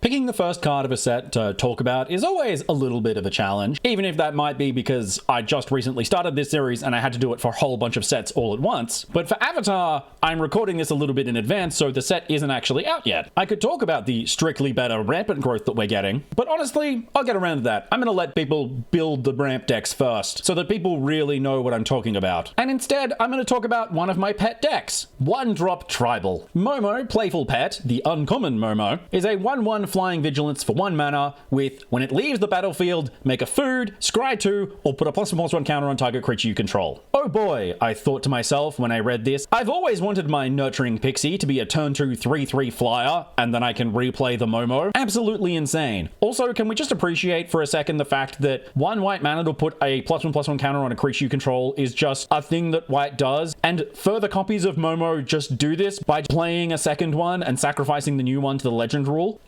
Picking the first card of a set to talk about is always a little bit of a challenge, even if that might be because I just recently started this series and I had to do it for a whole bunch of sets all at once. But for Avatar, I'm recording this a little bit in advance, so the set isn't actually out yet. I could talk about the strictly better rampant growth that we're getting, but honestly, I'll get around to that. I'm going to let people build the ramp decks first, so that people really know what I'm talking about. And instead, I'm going to talk about one of my pet decks, 1-drop Tribal. Momo, Playful Pet, the uncommon Momo, is a 1/1 flying vigilance for 1 mana with, when it leaves the battlefield, make a food, scry 2, or put a +1/+1 counter on target creature you control. Oh boy, I thought to myself when I read this, I've always wanted my Nurturing Pixie to be a turn 2 3/3 flyer, and then I can replay the Momo. Absolutely insane. Also, can we just appreciate for a second the fact that 1 white mana to put a +1/+1 counter on a creature you control is just a thing that white does, and further copies of Momo just do this by playing a second one and sacrificing the new one to the legend rule?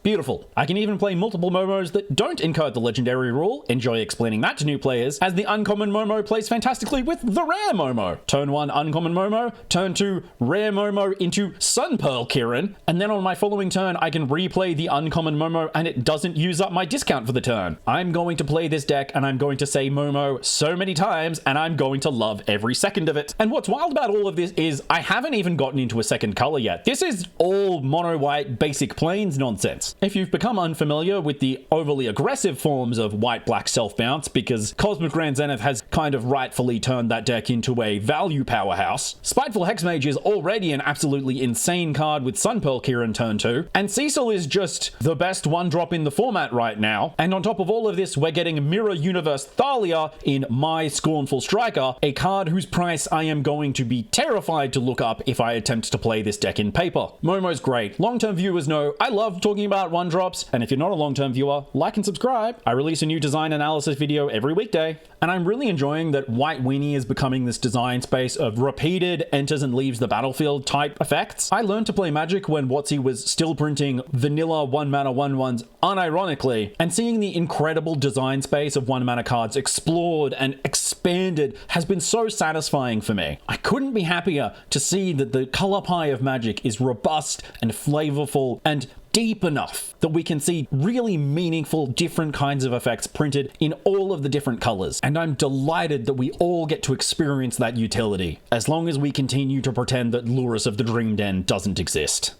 Beautiful. I can even play multiple Momos that don't incur the legendary rule, enjoy explaining that to new players, as the uncommon Momo plays fantastically with the rare Momo. Turn 1 uncommon Momo, turn 2 rare Momo into Sunpearl Kirin, and then on my following turn I can replay the uncommon Momo and it doesn't use up my discount for the turn. I'm going to play this deck and I'm going to say Momo so many times and I'm going to love every second of it. And what's wild about all of this is I haven't even gotten into a second color yet. This is all mono white basic plains nonsense. If you've become unfamiliar with the overly aggressive forms of white-black self-bounce, because Cosmic Grand Zenith has kind of rightfully turned that deck into a value powerhouse, Spiteful Hexmage is already an absolutely insane card with Sunpearl Kirin turn 2, and Cecil is just the best 1-drop in the format right now, and on top of all of this, we're getting Mirror Universe Thalia in My Scornful Striker, a card whose price I am going to be terrified to look up if I attempt to play this deck in paper. Momo's great. Long-term viewers know I love talking about 1-drops, and if you're not a long-term viewer, like and subscribe. I release a new design analysis video every weekday, and I'm really enjoying that White Weenie is becoming this design space of repeated enters and leaves the battlefield type effects. I learned to play Magic when WotC was still printing vanilla 1-mana 1/1s unironically, and seeing the incredible design space of 1-mana cards explored and expanded has been so satisfying for me. I couldn't be happier to see that the color pie of Magic is robust and flavorful and deep enough that we can see really meaningful different kinds of effects printed in all of the different colors. And I'm delighted that we all get to experience that utility, as long as we continue to pretend that Lurus of the Dream Den doesn't exist.